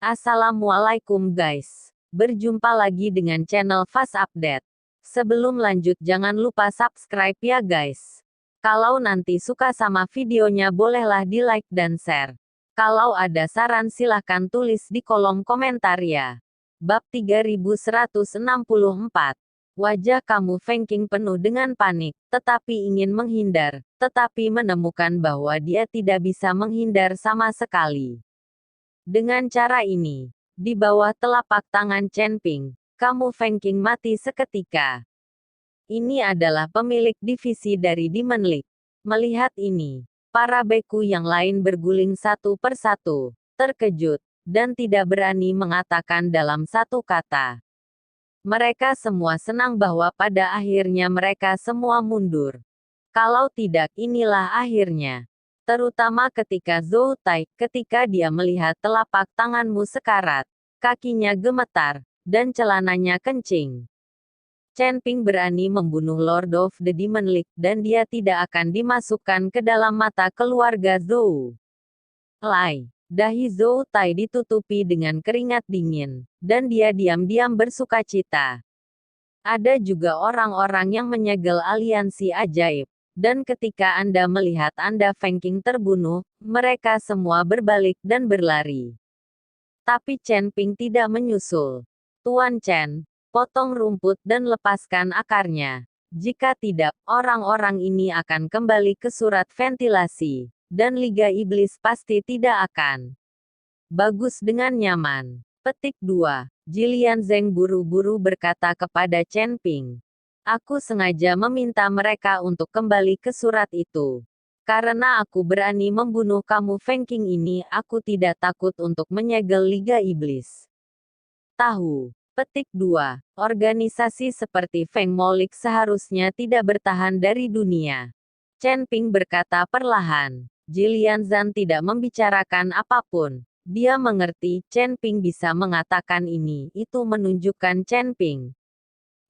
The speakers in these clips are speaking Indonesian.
Assalamualaikum guys. Berjumpa lagi dengan channel Fast Update. Sebelum lanjut jangan lupa subscribe ya guys. Kalau nanti suka sama videonya bolehlah di like dan share. Kalau ada saran silahkan tulis di kolom komentar ya. Bab 3164. Wajah kamu Fengking penuh dengan panik, tetapi ingin menghindar, tetapi menemukan bahwa dia tidak bisa menghindar sama sekali. Dengan cara ini, di bawah telapak tangan Chen Ping, kamu Fengking mati seketika. Ini adalah pemilik divisi dari Demon League. Melihat ini, para beku yang lain berguling satu persatu, terkejut, dan tidak berani mengatakan dalam satu kata. Mereka semua senang bahwa pada akhirnya mereka semua mundur. Kalau tidak inilah akhirnya. Terutama ketika Zhou Tai, ketika dia melihat telapak tanganmu sekarat, kakinya gemetar, dan celananya kencing. Chen Ping berani membunuh Lord of the Demon League dan dia tidak akan dimasukkan ke dalam mata keluarga Zhou. Lai, dahi Zhou Tai ditutupi dengan keringat dingin, dan dia diam-diam bersukacita. Ada juga orang-orang yang menyegel aliansi ajaib. Dan ketika Anda melihat Anda Fengking terbunuh, mereka semua berbalik dan berlari. Tapi Chen Ping tidak menyusul. Tuan Chen, potong rumput dan lepaskan akarnya. Jika tidak, orang-orang ini akan kembali ke surat ventilasi, dan Liga Iblis pasti tidak akan bagus dengan nyaman. Petik 2. Jilian Zeng buru-buru berkata kepada Chen Ping. Aku sengaja meminta mereka untuk kembali ke surat itu. Karena aku berani membunuh kamu Fengking ini, aku tidak takut untuk menyegel Liga Iblis. Tahu. Petik 2. Organisasi seperti Feng Molik seharusnya tidak bertahan dari dunia. Chen Ping berkata perlahan. Jilian Zhan tidak membicarakan apapun. Dia mengerti Chen Ping bisa mengatakan ini, itu menunjukkan Chen Ping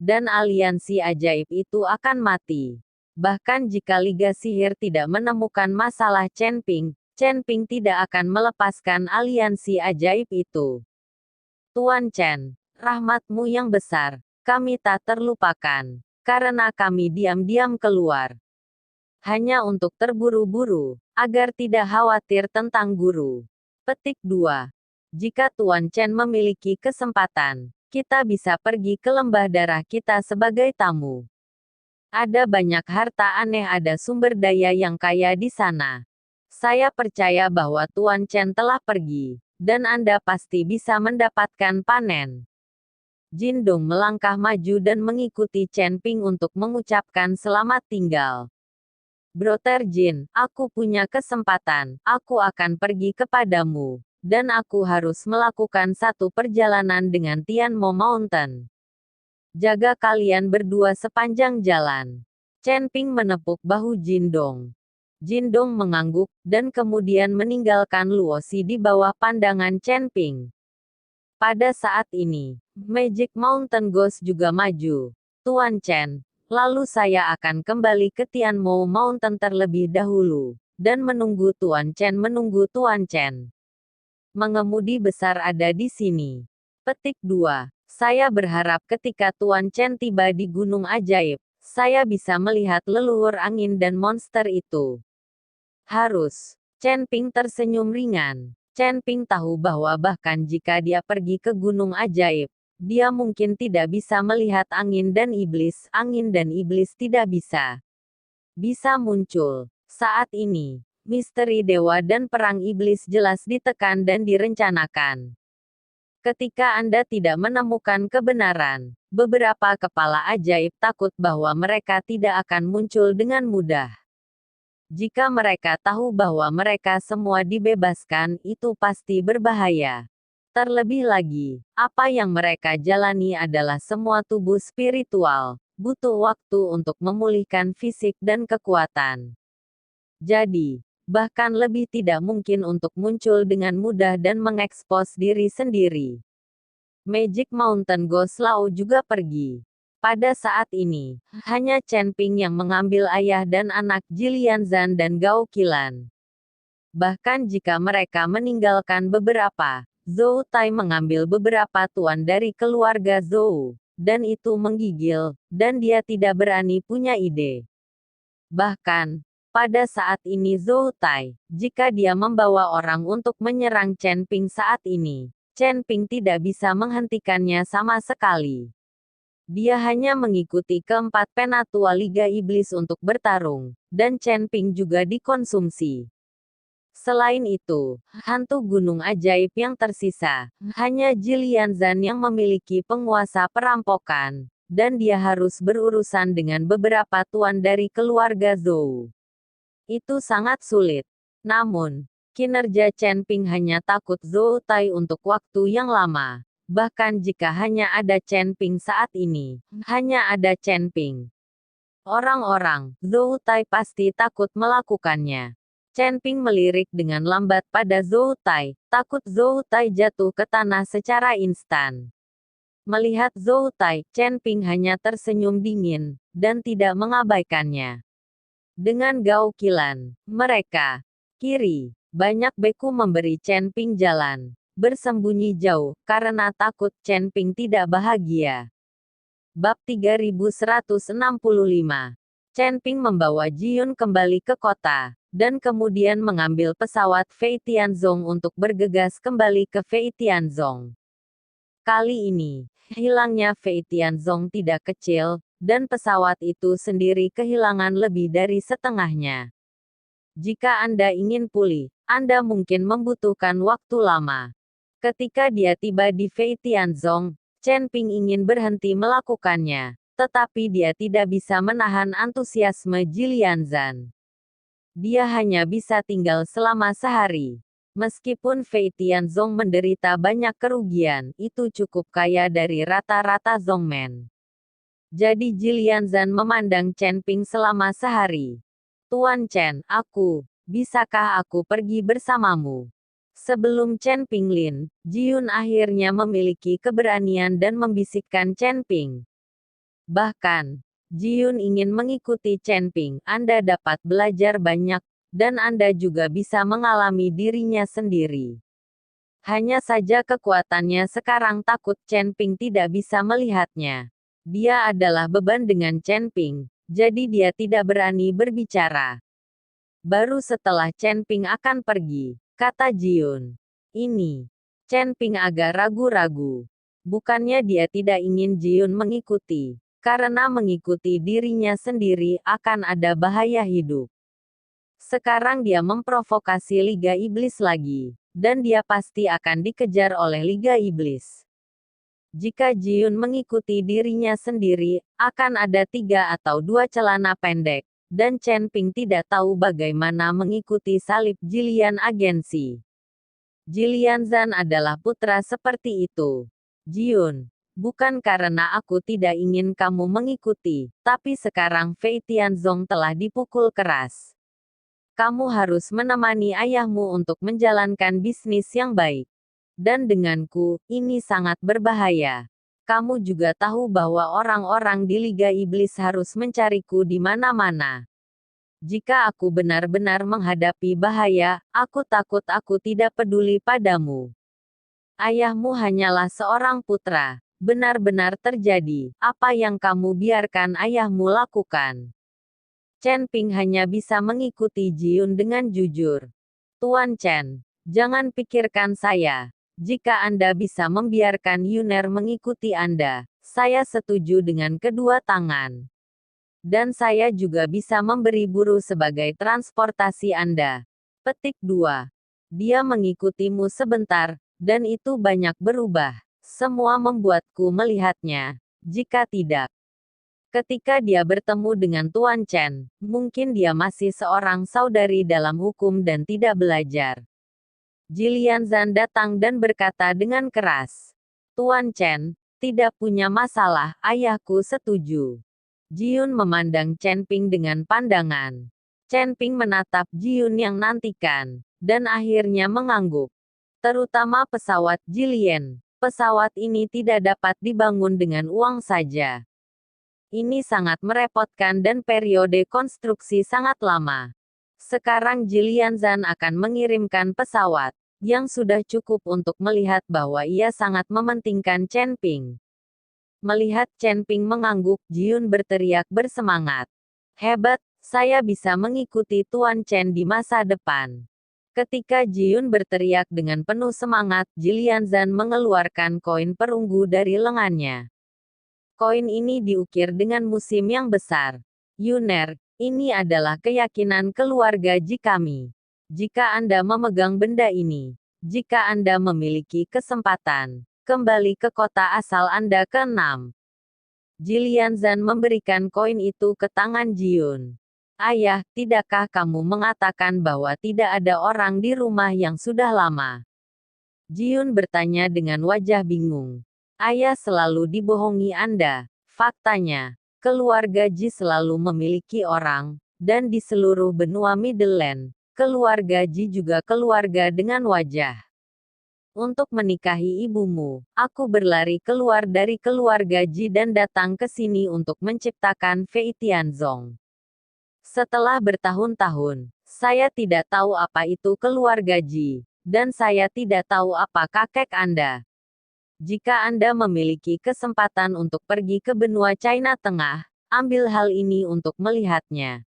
dan aliansi ajaib itu akan mati. Bahkan jika Liga Sihir tidak menemukan masalah Chen Ping tidak akan melepaskan aliansi ajaib itu. Tuan Chen, rahmatmu yang besar, kami tak terlupakan, karena kami diam-diam keluar. Hanya untuk terburu-buru, agar tidak khawatir tentang guru. Petik 2. Jika Tuan Chen memiliki kesempatan, kita bisa pergi ke lembah darah kita sebagai tamu. Ada banyak harta aneh, ada sumber daya yang kaya di sana. Saya percaya bahwa Tuan Chen telah pergi, dan Anda pasti bisa mendapatkan panen. Jin Dong melangkah maju dan mengikuti Chen Ping untuk mengucapkan selamat tinggal. Brother Jin, aku punya kesempatan, aku akan pergi kepadamu. Dan aku harus melakukan satu perjalanan dengan Tian Mo Mountain. Jaga kalian berdua sepanjang jalan. Chen Ping menepuk bahu Jin Dong. Jin Dong mengangguk, dan kemudian meninggalkan Luosi di bawah pandangan Chen Ping. Pada saat ini, Magic Mountain Ghost juga maju. Tuan Chen, lalu saya akan kembali ke Tian Mo Mountain terlebih dahulu, dan menunggu Tuan Chen. Mengemudi besar ada di sini. Petik 2. Saya berharap ketika Tuan Chen tiba di Gunung Ajaib, saya bisa melihat leluhur angin dan monster itu. Harus. Chen Ping tersenyum ringan. Chen Ping tahu bahwa bahkan jika dia pergi ke Gunung Ajaib, dia mungkin tidak bisa melihat angin dan iblis tidak bisa muncul. Saat ini, misteri dewa dan perang iblis jelas ditekan dan direncanakan. Ketika Anda tidak menemukan kebenaran, beberapa kepala ajaib takut bahwa mereka tidak akan muncul dengan mudah. Jika mereka tahu bahwa mereka semua dibebaskan, itu pasti berbahaya. Terlebih lagi, apa yang mereka jalani adalah semua tubuh spiritual, butuh waktu untuk memulihkan fisik dan kekuatan. Jadi, bahkan lebih tidak mungkin untuk muncul dengan mudah dan mengekspos diri sendiri. Magic Mountain Ghost Lao juga pergi. Pada saat ini, hanya Chen Ping yang mengambil ayah dan anak Jilian Zhan dan Gao Qilan. Bahkan jika mereka meninggalkan beberapa, Zhou Tai mengambil beberapa tuan dari keluarga Zhou, dan itu menggigil, dan dia tidak berani punya ide. Bahkan, pada saat ini Zhou Tai, jika dia membawa orang untuk menyerang Chen Ping saat ini, Chen Ping tidak bisa menghentikannya sama sekali. Dia hanya mengikuti keempat penatua Liga Iblis untuk bertarung, dan Chen Ping juga dikonsumsi. Selain itu, hantu gunung ajaib yang tersisa, hanya Jilian Zan yang memiliki penguasa perampokan, dan dia harus berurusan dengan beberapa tuan dari keluarga Zhou. Itu sangat sulit. Namun, kinerja Chen Ping hanya takut Zhou Tai untuk waktu yang lama. Bahkan jika hanya ada Chen Ping saat ini, hanya ada Chen Ping. Orang-orang, Zhou Tai pasti takut melakukannya. Chen Ping melirik dengan lambat pada Zhou Tai, takut Zhou Tai jatuh ke tanah secara instan. Melihat Zhou Tai, Chen Ping hanya tersenyum dingin, dan tidak mengabaikannya. Dengan gaukilan, mereka, kiri, banyak beku memberi Chen Ping jalan, bersembunyi jauh, karena takut Chen Ping tidak bahagia. Bab 3165. Chen Ping membawa Jiyun kembali ke kota, dan kemudian mengambil pesawat Fei Tianzong untuk bergegas kembali ke Fei Tianzong. Kali ini, hilangnya Fei Tianzong tidak kecil, dan pesawat itu sendiri kehilangan lebih dari setengahnya. Jika Anda ingin pulih, Anda mungkin membutuhkan waktu lama. Ketika dia tiba di Fei Tianzong, Chen Ping ingin berhenti melakukannya, tetapi dia tidak bisa menahan antusiasme Jilian Zan. Dia hanya bisa tinggal selama sehari. Meskipun Fei Tianzong menderita banyak kerugian, itu cukup kaya dari rata-rata Zongmen. Jadi Jilian Zan memandang Chen Ping selama sehari. Tuan Chen, bisakah aku pergi bersamamu? Sebelum Chen Ping Lin, Jiyun akhirnya memiliki keberanian dan membisikkan Chen Ping. Bahkan, Jiyun ingin mengikuti Chen Ping. Anda dapat belajar banyak, dan Anda juga bisa mengalami dirinya sendiri. Hanya saja kekuatannya sekarang takut Chen Ping tidak bisa melihatnya. Dia adalah beban dengan Chen Ping, jadi dia tidak berani berbicara. Baru setelah Chen Ping akan pergi, kata Jiyun. Ini. Chen Ping agak ragu-ragu. Bukannya dia tidak ingin Jiyun mengikuti, karena mengikuti dirinya sendiri akan ada bahaya hidup. Sekarang dia memprovokasi Liga Iblis lagi, dan dia pasti akan dikejar oleh Liga Iblis. Jika Jiyun mengikuti dirinya sendiri, akan ada 3 atau 2 celana pendek, dan Chen Ping tidak tahu bagaimana mengikuti salib Jilian agensi. Jilian Zan adalah putra seperti itu. Jiyun, bukan karena aku tidak ingin kamu mengikuti, tapi sekarang Fei Tianzong telah dipukul keras. Kamu harus menemani ayahmu untuk menjalankan bisnis yang baik. Dan denganku, ini sangat berbahaya. Kamu juga tahu bahwa orang-orang di Liga Iblis harus mencariku di mana-mana. Jika aku benar-benar menghadapi bahaya, aku takut aku tidak peduli padamu. Ayahmu hanyalah seorang putra. Benar-benar terjadi, apa yang kamu biarkan ayahmu lakukan. Chen Ping hanya bisa mengikuti Jiyun dengan jujur. Tuan Chen, jangan pikirkan saya. Jika Anda bisa membiarkan Yuner mengikuti Anda, saya setuju dengan kedua tangan. Dan saya juga bisa memberi buruh sebagai transportasi Anda. Petik 2. Dia mengikutimu sebentar, dan itu banyak berubah. Semua membuatku melihatnya. Jika tidak, ketika dia bertemu dengan Tuan Chen, mungkin dia masih seorang saudari dalam hukum dan tidak belajar. Jilian Zan datang dan berkata dengan keras. Tuan Chen, tidak punya masalah, ayahku setuju. Jiyun memandang Chen Ping dengan pandangan. Chen Ping menatap Jiyun yang nantikan, dan akhirnya mengangguk. Terutama pesawat Jilian. Pesawat ini tidak dapat dibangun dengan uang saja. Ini sangat merepotkan dan periode konstruksi sangat lama. Sekarang Jilian Zan akan mengirimkan pesawat. yang sudah cukup untuk melihat bahwa ia sangat mementingkan Chen Ping. Melihat Chen Ping mengangguk, Jiun berteriak bersemangat. Hebat, saya bisa mengikuti Tuan Chen di masa depan. Ketika Jiun berteriak dengan penuh semangat, Jilian Zhan mengeluarkan koin perunggu dari lengannya. Koin ini diukir dengan musim yang besar. Yuner, ini adalah keyakinan keluarga Ji kami. Jika Anda memegang benda ini, jika Anda memiliki kesempatan, kembali ke kota asal Anda ke-6. Jilian Zhan memberikan koin itu ke tangan Jiun. Ayah, tidakkah kamu mengatakan bahwa tidak ada orang di rumah yang sudah lama? Jiun bertanya dengan wajah bingung. Ayah selalu dibohongi Anda. Faktanya, keluarga Ji selalu memiliki orang, dan di seluruh benua Midland, keluarga Ji juga keluarga dengan wajah. Untuk menikahi ibumu, aku berlari keluar dari keluarga Ji dan datang ke sini untuk menciptakan Fei Tianzong. Setelah bertahun-tahun, saya tidak tahu apa itu keluarga Ji, dan saya tidak tahu apa kakek Anda. Jika Anda memiliki kesempatan untuk pergi ke benua China Tengah, ambil hal ini untuk melihatnya.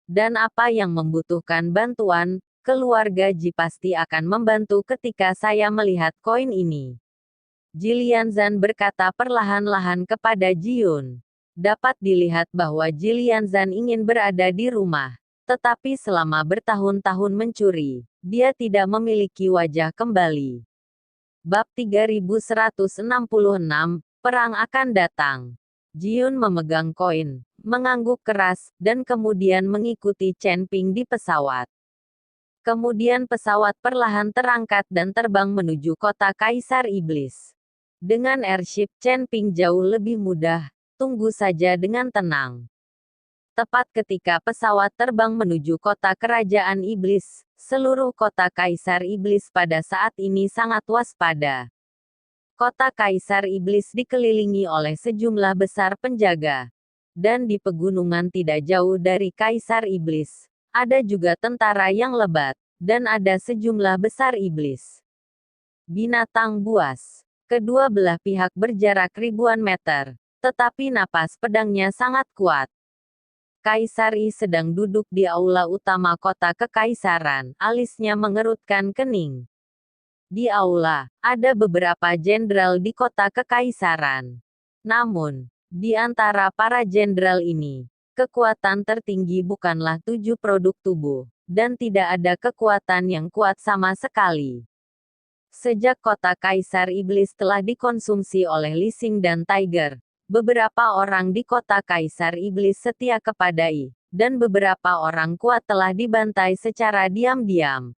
Dan apa yang membutuhkan bantuan, keluarga Ji pasti akan membantu ketika saya melihat koin ini. Jilian Zhan berkata perlahan-lahan kepada Jiun. Dapat dilihat bahwa Jilian Zhan ingin berada di rumah. Tetapi selama bertahun-tahun mencuri, dia tidak memiliki wajah kembali. Bab 3166, Perang akan datang. Jiun memegang koin, mengangguk keras, dan kemudian mengikuti Chen Ping di pesawat. Kemudian pesawat perlahan terangkat dan terbang menuju kota Kaisar Iblis. Dengan airship Chen Ping jauh lebih mudah, tunggu saja dengan tenang. Tepat ketika pesawat terbang menuju kota kerajaan iblis, seluruh kota Kaisar Iblis pada saat ini sangat waspada. Kota Kaisar Iblis dikelilingi oleh sejumlah besar penjaga. Dan di pegunungan tidak jauh dari Kaisar Iblis, ada juga tentara yang lebat, dan ada sejumlah besar iblis. Binatang buas. Kedua belah pihak berjarak ribuan meter, tetapi napas pedangnya sangat kuat. Kaisar Yi sedang duduk di aula utama kota kekaisaran, alisnya mengerutkan kening. Di aula, ada beberapa jenderal di kota kekaisaran. Namun, di antara para jenderal ini, kekuatan tertinggi bukanlah 7 produk tubuh, dan tidak ada kekuatan yang kuat sama sekali. Sejak kota Kaisar Iblis telah dikonsumsi oleh Li Xing dan Tiger, beberapa orang di kota Kaisar Iblis setia kepada Yi, dan beberapa orang kuat telah dibantai secara diam-diam.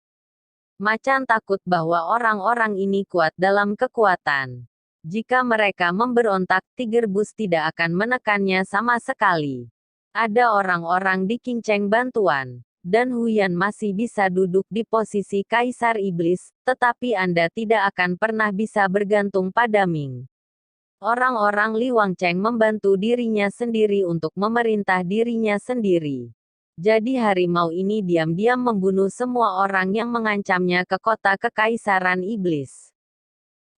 Macan takut bahwa orang-orang ini kuat dalam kekuatan. Jika mereka memberontak, Tiger Bus tidak akan menekannya sama sekali. Ada orang-orang di Qingcheng bantuan, dan Huyan masih bisa duduk di posisi Kaisar Iblis, tetapi Anda tidak akan pernah bisa bergantung pada Ming. Orang-orang Li Wangcheng membantu dirinya sendiri untuk memerintah dirinya sendiri. Jadi harimau ini diam-diam membunuh semua orang yang mengancamnya ke kota kekaisaran iblis.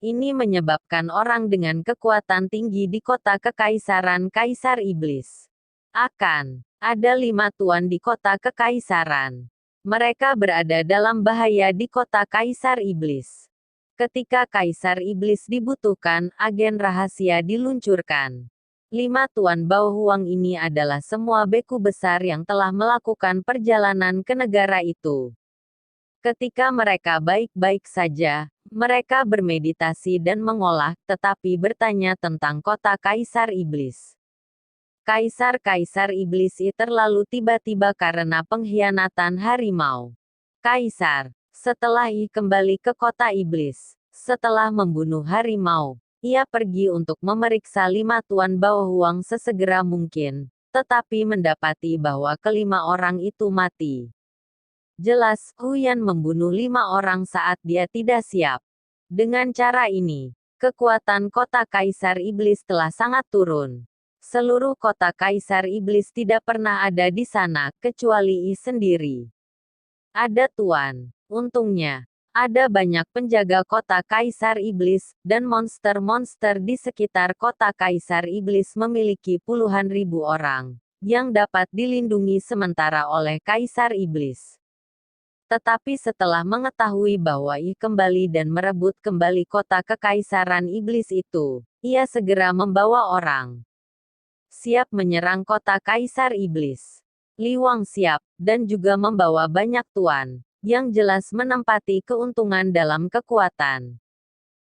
Ini menyebabkan orang dengan kekuatan tinggi di kota kekaisaran Kaisar Iblis. Akan ada 5 tuan di kota kekaisaran. Mereka berada dalam bahaya di kota Kaisar Iblis. Ketika Kaisar Iblis dibutuhkan, agen rahasia diluncurkan. 5 tuan Bao Huang ini adalah semua beku besar yang telah melakukan perjalanan ke negara itu. Ketika mereka baik-baik saja, mereka bermeditasi dan mengolah, tetapi bertanya tentang kota Kaisar Iblis. Kaisar-Kaisar Iblis itu terlalu tiba-tiba karena pengkhianatan harimau. Kaisar, setelah Yi kembali ke kota Iblis, setelah membunuh harimau, ia pergi untuk memeriksa 5 tuan Bao Huang sesegera mungkin, tetapi mendapati bahwa kelima orang itu mati. Jelas, Huyan membunuh 5 orang saat dia tidak siap. Dengan cara ini, kekuatan kota Kaisar Iblis telah sangat turun. Seluruh kota Kaisar Iblis tidak pernah ada di sana, kecuali Yi sendiri. Ada tuan. Untungnya, Ada banyak penjaga kota Kaisar Iblis, dan monster-monster di sekitar kota Kaisar Iblis memiliki puluhan ribu orang, yang dapat dilindungi sementara oleh Kaisar Iblis. Tetapi setelah mengetahui bahwa Ih kembali dan merebut kembali kota Kekaisaran Iblis itu, ia segera membawa orang siap menyerang kota Kaisar Iblis. Li Wang siap, dan juga membawa banyak tuan yang jelas menempati keuntungan dalam kekuatan.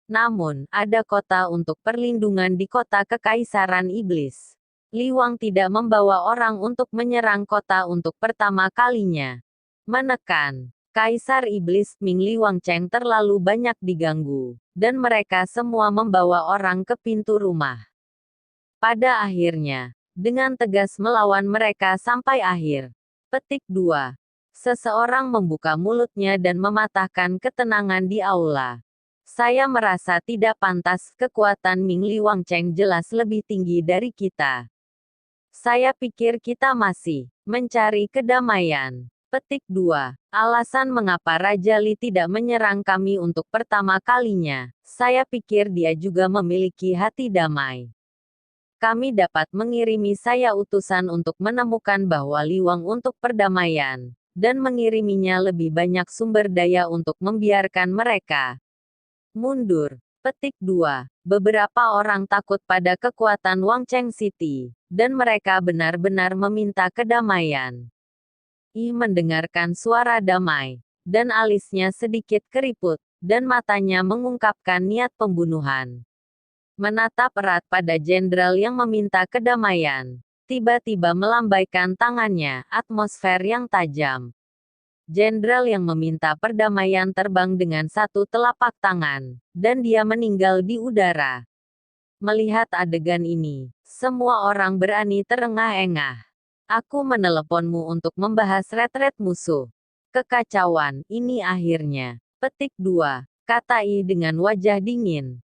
Namun, ada kota untuk perlindungan di kota Kekaisaran Iblis. Li Wang tidak membawa orang untuk menyerang kota untuk pertama kalinya. Menekan Kaisar Iblis Ming Li Wang Cheng terlalu banyak diganggu, dan mereka semua membawa orang ke pintu rumah. Pada akhirnya, dengan tegas melawan mereka sampai akhir. Petik 2. Seseorang membuka mulutnya dan mematahkan ketenangan di aula. Saya merasa tidak pantas, kekuatan Ming Li Wang Cheng jelas lebih tinggi dari kita. Saya pikir kita masih mencari kedamaian. Petik 2. Alasan mengapa Raja Li tidak menyerang kami untuk pertama kalinya. Saya pikir dia juga memiliki hati damai. Kami dapat mengirimi saya utusan untuk menemukan bahwa Li Wang untuk perdamaian, dan mengiriminya lebih banyak sumber daya untuk membiarkan mereka mundur. Petik 2. Beberapa orang takut pada kekuatan Wang Cheng City, dan mereka benar-benar meminta kedamaian. Ih mendengarkan suara damai, dan alisnya sedikit keriput, dan matanya mengungkapkan niat pembunuhan. Menatap erat pada jenderal yang meminta kedamaian, tiba-tiba melambaikan tangannya, atmosfer yang tajam. Jenderal yang meminta perdamaian terbang dengan satu telapak tangan, dan dia meninggal di udara. Melihat adegan ini, semua orang berani terengah-engah. Aku meneleponmu untuk membahas retret musuh. Kekacauan, ini akhirnya. Petik 2. Kata Ih dengan wajah dingin.